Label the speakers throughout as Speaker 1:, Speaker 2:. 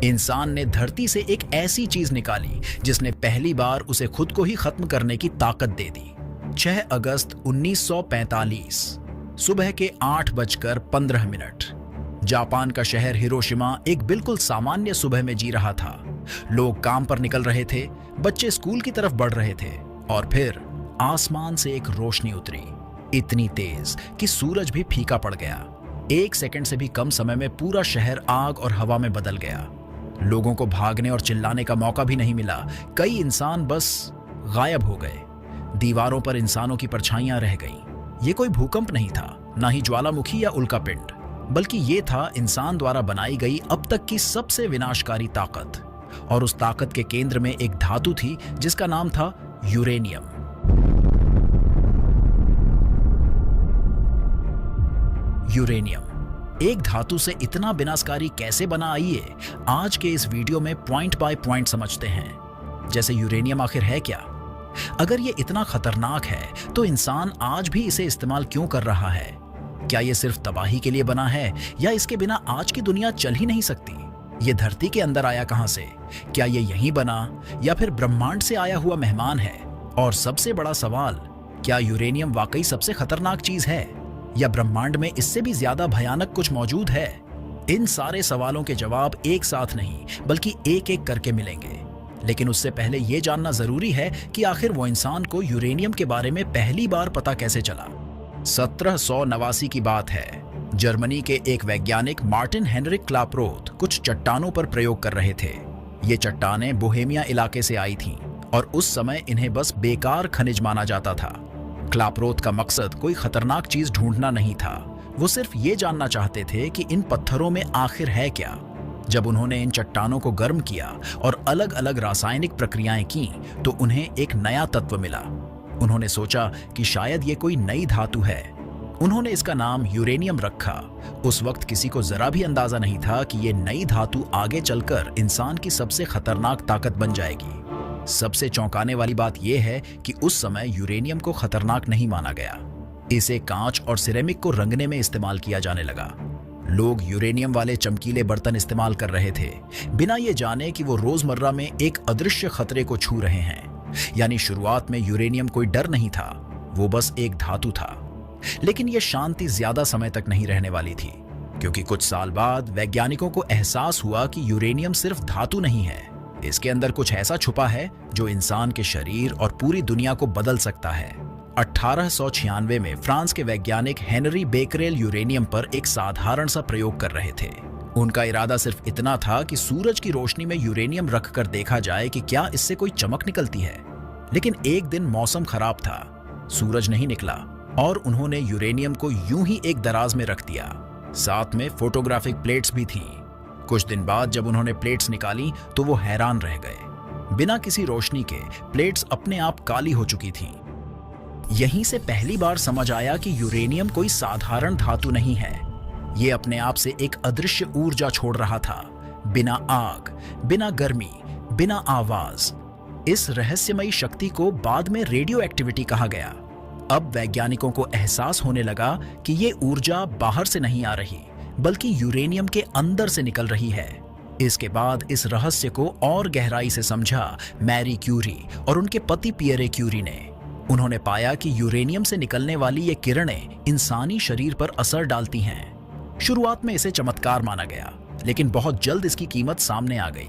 Speaker 1: इंसान ने धरती से एक ऐसी चीज निकाली जिसने पहली बार उसे खुद को ही खत्म करने की ताकत दे दी। 6 अगस्त 1945 सुबह के 8:15 जापान का शहर हिरोशिमा एक बिल्कुल सामान्य सुबह में जी रहा था। लोग काम पर निकल रहे थे, बच्चे स्कूल की तरफ बढ़ रहे थे और फिर आसमान से एक रोशनी उतरी, इतनी तेज कि सूरज भी फीका पड़ गया। 1 सेकंड से भी कम समय में पूरा शहर आग और हवा में बदल गया। लोगों को भागने और चिल्लाने का मौका भी नहीं मिला। कई इंसान बस गायब हो गए। दीवारों पर इंसानों की परछाइयां रह गईं। ये कोई भूकंप नहीं था, ना ही ज्वालामुखी या उल्कापिंड, बल्कि ये था इंसान द्वारा बनाई गई अब तक की सबसे विनाशकारी ताकत। और उस ताकत के केंद्र में एक धातु थी जिसका नाम था यूरेनियम। यूरेनियम एक धातु से इतना विनाशकारी कैसे बना, आइए आज के इस वीडियो में पॉइंट बाय पॉइंट समझते हैं। जैसे यूरेनियम आखिर है क्या? अगर ये इतना खतरनाक है तो इंसान आज भी इसे इस्तेमाल क्यों कर रहा है? क्या ये सिर्फ तबाही के लिए बना है या इसके बिना आज की दुनिया चल ही नहीं सकती? ये धरती के अंदर आया कहां से? क्या ये यहीं बना या फिर ब्रह्मांड से आया हुआ मेहमान है? और सबसे बड़ा सवाल, क्या यूरेनियम वाकई सबसे खतरनाक चीज है या ब्रह्मांड में इससे भी ज्यादा भयानक कुछ मौजूद है? इन सारे सवालों के जवाब एक साथ नहीं बल्कि एक एक करके मिलेंगे। लेकिन उससे पहले यह जानना जरूरी है कि आखिर वो इंसान को यूरेनियम के बारे में पहली बार पता कैसे चला। 1789 की बात है। जर्मनी के एक वैज्ञानिक मार्टिन हेनरिक क्लापरोथ कुछ चट्टानों पर प्रयोग कर रहे थे। ये चट्टानें बोहेमिया इलाके से आई थीं और उस समय इन्हें बस बेकार खनिज माना जाता था। क्लापरोथ का मकसद कोई खतरनाक चीज ढूंढना नहीं था, वो सिर्फ ये जानना चाहते थे कि इन पत्थरों में आखिर है क्या। जब उन्होंने इन चट्टानों को गर्म किया और अलग अलग रासायनिक प्रक्रियाएं की तो उन्हें एक नया तत्व मिला। उन्होंने सोचा कि शायद ये कोई नई धातु है। उन्होंने इसका नाम यूरेनियम रखा। उस वक्त किसी को जरा भी अंदाजा नहीं था कि ये नई धातु आगे चलकर इंसान की सबसे खतरनाक ताकत बन जाएगी। सबसे चौंकाने वाली बात यह है कि उस समय यूरेनियम को खतरनाक नहीं माना गया। इसे कांच और सिरेमिक को रंगने में इस्तेमाल किया जाने लगा। लोग यूरेनियम वाले चमकीले बर्तन इस्तेमाल कर रहे थे, बिना ये जाने कि वो रोजमर्रा में एक अदृश्य खतरे को छू रहे हैं। यानी शुरुआत में यूरेनियम कोई डर नहीं था, वो बस एक धातु था। लेकिन यह शांति ज्यादा समय तक नहीं रहने वाली थी, क्योंकि कुछ साल बाद वैज्ञानिकों को एहसास हुआ कि यूरेनियम सिर्फ धातु नहीं है, इसके अंदर कुछ ऐसा छुपा है जो इंसान के शरीर और पूरी दुनिया को बदल सकता है। 1896 में फ्रांस के वैज्ञानिक हेनरी बेकरेल यूरेनियम पर एक साधारण सा प्रयोग कर रहे थे। उनका इरादा सिर्फ इतना था कि सूरज की रोशनी में यूरेनियम रखकर देखा जाए कि क्या इससे कोई चमक निकलती है। लेकिन एक दिन मौसम खराब था, सूरज नहीं निकला और उन्होंने यूरेनियम को यूं ही एक दराज में रख दिया। साथ में फोटोग्राफिक प्लेट्स भी थीं। कुछ दिन बाद जब उन्होंने प्लेट्स निकाली तो वो हैरान रह गए। बिना किसी रोशनी के प्लेट्स अपने आप काली हो चुकी थीं। यहीं से पहली बार समझ आया कि यूरेनियम कोई साधारण धातु नहीं है। ये अपने आप से एक अदृश्य ऊर्जा छोड़ रहा था, बिना आग, बिना गर्मी, बिना आवाज। इस रहस्यमयी शक्ति को बाद में रेडियो एक्टिविटी कहा गया। अब वैज्ञानिकों को एहसास होने लगा कि ये ऊर्जा बाहर से नहीं आ रही बल्कि यूरेनियम के अंदर से निकल रही है। इसके बाद इस रहस्य को और गहराई से समझा मैरी क्यूरी और उनके पति पियरे क्यूरी ने। उन्होंने पाया कि यूरेनियम से निकलने वाली ये किरणें इंसानी शरीर पर असर डालती हैं। शुरुआत में इसे चमत्कार माना गया, लेकिन बहुत जल्द इसकी कीमत सामने आ गई।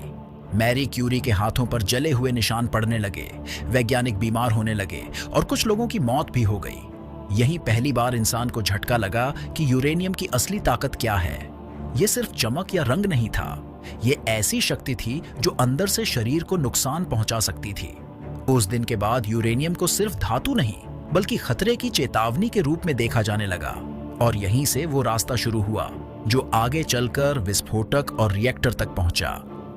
Speaker 1: मैरी क्यूरी के हाथों पर जले हुए निशान पड़ने लगे, वैज्ञानिक बीमार होने लगे और कुछ लोगों की मौत भी हो गई। यहीं पहली बार इंसान को झटका लगा कि यूरेनियम की असली ताकत क्या है। ये सिर्फ चमक या रंग नहीं था, ये ऐसी शक्ति थी जो अंदर से शरीर को नुकसान पहुंचा सकती थी। उस दिन के बाद यूरेनियम को सिर्फ धातु नहीं बल्कि खतरे की चेतावनी के रूप में देखा जाने लगा और यहीं से वो रास्ता शुरू हुआ जो आगे चलकर विस्फोटक और रिएक्टर तक पहुंचा।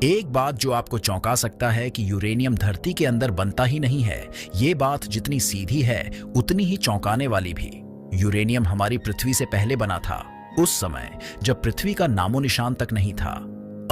Speaker 1: एक बात जो आपको चौंका सकता है कि यूरेनियम धरती के अंदर बनता ही नहीं है, ये बात जितनी सीधी है उतनी ही चौंकाने वाली भी। यूरेनियम हमारी पृथ्वी से पहले बना था, उस समय जब पृथ्वी का नामो निशान तक नहीं था।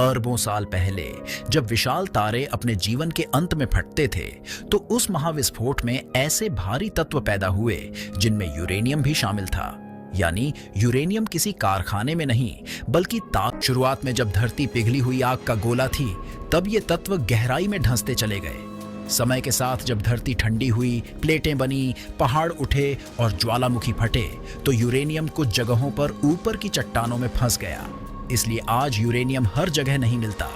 Speaker 1: अरबों साल पहले जब विशाल तारे अपने जीवन के अंत में फटते थे तो उस महाविस्फोट में ऐसे भारी तत्व पैदा हुए जिनमें यूरेनियम भी शामिल था। यानी यूरेनियम किसी कारखाने में नहीं बल्कि शुरुआत में जब धरती पिघली हुई आग का गोला थी, तब ये तत्व गहराई में धंसते चले गए। समय के साथ जब धरती ठंडी हुई, प्लेटें बनी, पहाड़ उठे और ज्वालामुखी फटे, तो यूरेनियम कुछ जगहों पर ऊपर की चट्टानों में फंस गया। इसलिए आज यूरेनियम हर जगह नहीं मिलता।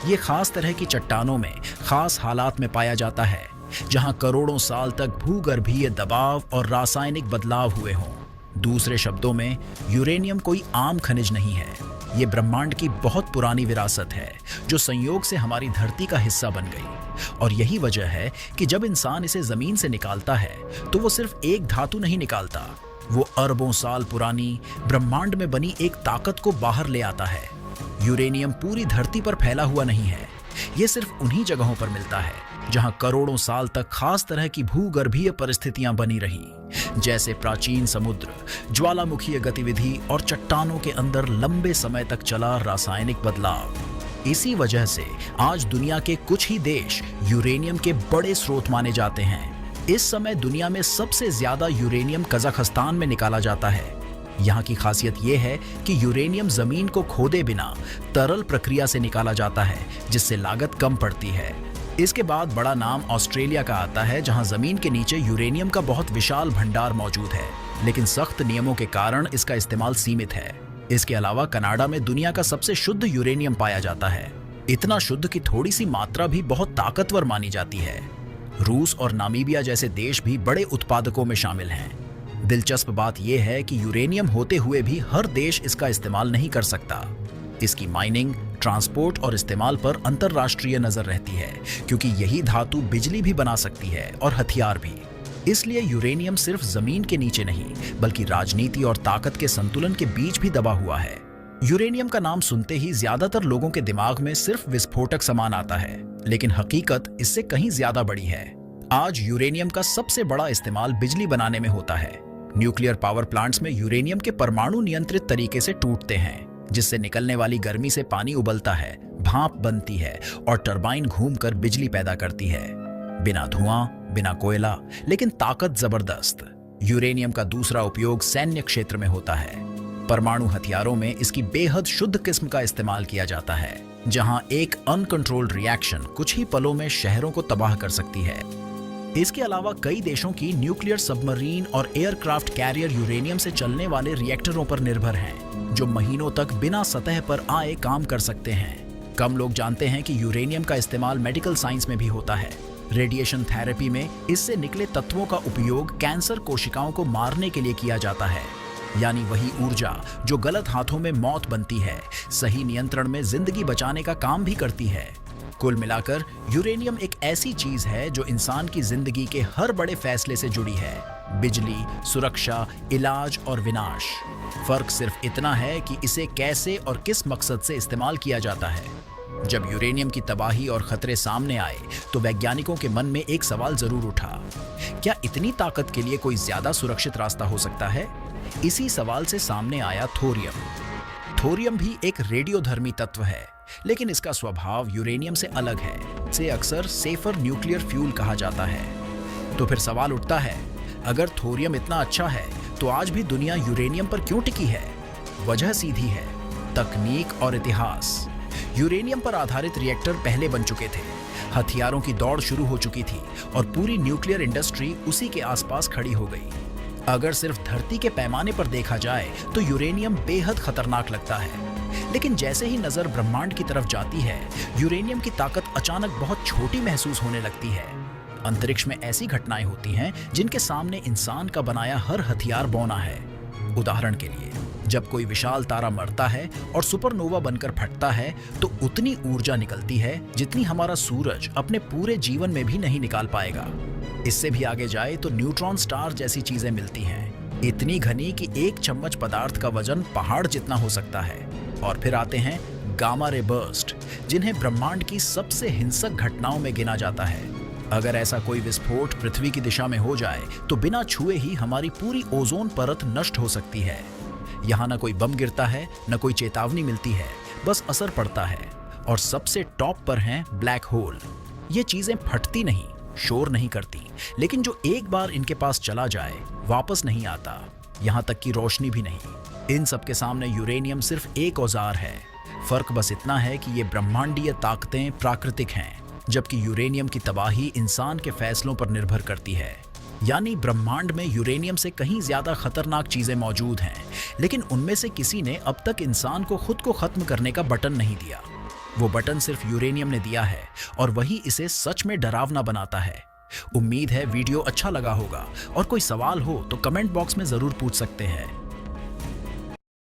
Speaker 1: ये खास तरह की चट्टानों में खास हालात में पाया जाता है, जहां करोड़ों साल तक भूगर्भीय दबाव और रासायनिक बदलाव हुए हों। दूसरे शब्दों में, यूरेनियम कोई आम खनिज नहीं है। ये ब्रह्मांड की बहुत पुरानी विरासत है जो संयोग से हमारी धरती का हिस्सा बन गई। और यही वजह है कि जब इंसान इसे जमीन से निकालता है तो वो सिर्फ एक धातु नहीं निकालता, वो अरबों साल पुरानी ब्रह्मांड में बनी एक ताकत को बाहर ले आता है। यूरेनियम पूरी धरती पर फैला हुआ नहीं है, ये सिर्फ उन्हीं जगहों पर मिलता है जहां करोड़ों साल तक खास तरह की भूगर्भीय परिस्थितियां बनी रहीं, जैसे प्राचीन समुद्र, ज्वालामुखीय गतिविधि और चट्टानों के अंदर लंबे समय तक चला रासायनिक बदलाव। इसी वजह से आज दुनिया के कुछ ही देश यूरेनियम के बड़े स्रोत माने जाते हैं। इस समय दुनिया में सबसे ज्यादा यूरेनियम कजाकिस्तान में निकाला जाता है। यहाँ की खासियत यह है कि यूरेनियम जमीन को खोदे बिना तरल प्रक्रिया से निकाला जाता है, जिससे लागत कम पड़ती है। इसके बाद बड़ा नाम ऑस्ट्रेलिया का आता है, जहां जमीन के नीचे यूरेनियम का बहुत विशाल भंडार मौजूद है, लेकिन सख्त नियमों के कारण इसका इस्तेमाल सीमित है। इसके अलावा कनाडा में दुनिया का सबसे शुद्ध यूरेनियम पाया जाता है, इतना शुद्ध कि थोड़ी सी मात्रा भी बहुत ताकतवर मानी जाती है। रूस और नामीबिया जैसे देश भी बड़े उत्पादकों में शामिल हैं। दिलचस्प बात यह है कि यूरेनियम होते हुए भी हर देश इसका इस्तेमाल नहीं कर सकता। इसकी माइनिंग, ट्रांसपोर्ट और इस्तेमाल पर अंतर्राष्ट्रीय नजर रहती है, क्योंकि यही धातु बिजली भी बना सकती है और हथियार भी। इसलिए यूरेनियम सिर्फ जमीन के नीचे नहीं बल्कि राजनीति और ताकत के संतुलन के बीच भी दबा हुआ है। यूरेनियम का नाम सुनते ही ज्यादातर लोगों के दिमाग में सिर्फ विस्फोटक सामान आता है, लेकिन हकीकत इससे कहीं ज्यादा बड़ी है। आज यूरेनियम का सबसे बड़ा इस्तेमाल बिजली बनाने में होता है। न्यूक्लियर पावर प्लांट्स में यूरेनियम के परमाणु नियंत्रित तरीके से टूटते हैं, जिससे निकलने वाली गर्मी से पानी उबलता है, भाप बनती है और टरबाइन घूमकर बिजली पैदा करती है। बिना धुआं, बिना कोयला, लेकिन ताकत जबरदस्त। यूरेनियम का दूसरा उपयोग सैन्य क्षेत्र में होता है। परमाणु हथियारों में इसकी बेहद शुद्ध किस्म का इस्तेमाल किया जाता है, जहां एक अनकंट्रोल्ड रिएक्शन कुछ ही पलों में शहरों को तबाह कर सकती है। इसके अलावा कई देशों की न्यूक्लियर सबमरीन और एयरक्राफ्ट कैरियर यूरेनियम से चलने वाले रिएक्टरों पर निर्भर हैं, जो महीनों तक बिना सतह पर आए काम कर सकते हैं। कम लोग जानते हैं कि यूरेनियम का इस्तेमाल मेडिकल साइंस में भी होता है। रेडिएशन थेरेपी में इससे निकले तत्वों का उपयोग कैंसर कोशिकाओं को मारने के लिए किया जाता है, यानी वही ऊर्जा जो गलत हाथों में मौत बनती है, सही नियंत्रण में जिंदगी बचाने का काम भी करती है। कुल मिलाकर यूरेनियम एक ऐसी चीज है जो इंसान की जिंदगी के हर बड़े फैसले से जुड़ी है। बिजली, सुरक्षा, इलाज और विनाश। फर्क सिर्फ इतना है कि इसे कैसे और किस मकसद से इस्तेमाल किया जाता है। जब यूरेनियम की तबाही और खतरे सामने आए तो वैज्ञानिकों के मन में एक सवाल जरूर उठा, क्या इतनी ताकत के लिए कोई ज्यादा सुरक्षित रास्ता हो सकता है? इसी सवाल से सामने आया थोरियम। थोरियम भी एक रेडियोधर्मी तत्व है, लेकिन इसका स्वभाव यूरेनियम से अलग है। इसे अक्सर सेफर न्यूक्लियर फ्यूल कहा जाता है। तो फिर सवाल उठता है, अगर थोरियम इतना अच्छा है तो आज भी दुनिया यूरेनियम पर क्यों टिकी है? वजह सीधी है, तकनीक और इतिहास। यूरेनियम पर आधारित रिएक्टर पहले बन चुके थे, हथियारों की दौड़ शुरू हो चुकी थी और पूरी न्यूक्लियर इंडस्ट्री उसी के आसपास खड़ी हो गई। अगर सिर्फ धरती के पैमाने पर देखा जाए तो यूरेनियम बेहद खतरनाक लगता है, लेकिन जैसे ही नजर ब्रह्मांड की तरफ जाती है, यूरेनियम की ताकत अचानक बहुत छोटी महसूस होने लगती है। अंतरिक्ष में ऐसी घटनाएं होती हैं जिनके सामने इंसान का बनाया हर हथियार बौना है। उदाहरण के लिए, जब कोई विशाल तारा मरता है और सुपरनोवा बनकर फटता है तो उतनी ऊर्जा निकलती है जितनी हमारा सूरज अपने पूरे जीवन में भी नहीं निकाल पाएगा। इससे भी आगे जाए तो न्यूट्रॉन स्टार जैसी चीजें मिलती हैं, इतनी घनी कि एक चम्मच पदार्थ का वजन पहाड़ जितना हो सकता है। और फिर आते हैं गामा रे बर्स्ट, जिन्हें ब्रह्मांड की सबसे हिंसक घटनाओं में गिना जाता है। अगर ऐसा कोई विस्फोट पृथ्वी की दिशा में हो जाए तो बिना छुए ही हमारी पूरी ओजोन परत नष्ट हो सकती है। यहाँ न कोई बम गिरता है, न कोई चेतावनी मिलती है, बस असर पड़ता है। और सबसे टॉप पर हैं ब्लैक होल। ये चीजें फटती नहीं, शोर नहीं करती, लेकिन जो एक बार इनके पास चला जाए वापस नहीं आता। यहाँ तक कि रोशनी भी नहीं। इन सब के सामने यूरेनियम सिर्फ एक औजार है। फर्क बस इतना है कि ये ब्रह्मांडीय ताकतें प्राकृतिक हैं, जबकि यूरेनियम की तबाही इंसान के फैसलों पर निर्भर करती है। यानी ब्रह्मांड में यूरेनियम से कहीं ज्यादा खतरनाक चीजें मौजूद हैं, लेकिन उनमें से किसी ने अब तक इंसान को खुद को खत्म करने का बटन नहीं दिया। वो बटन सिर्फ यूरेनियम ने दिया है, और वही इसे सच में डरावना बनाता है। उम्मीद है वीडियो अच्छा लगा होगा, और कोई सवाल हो तो कमेंट बॉक्स में जरूर पूछ सकते हैं।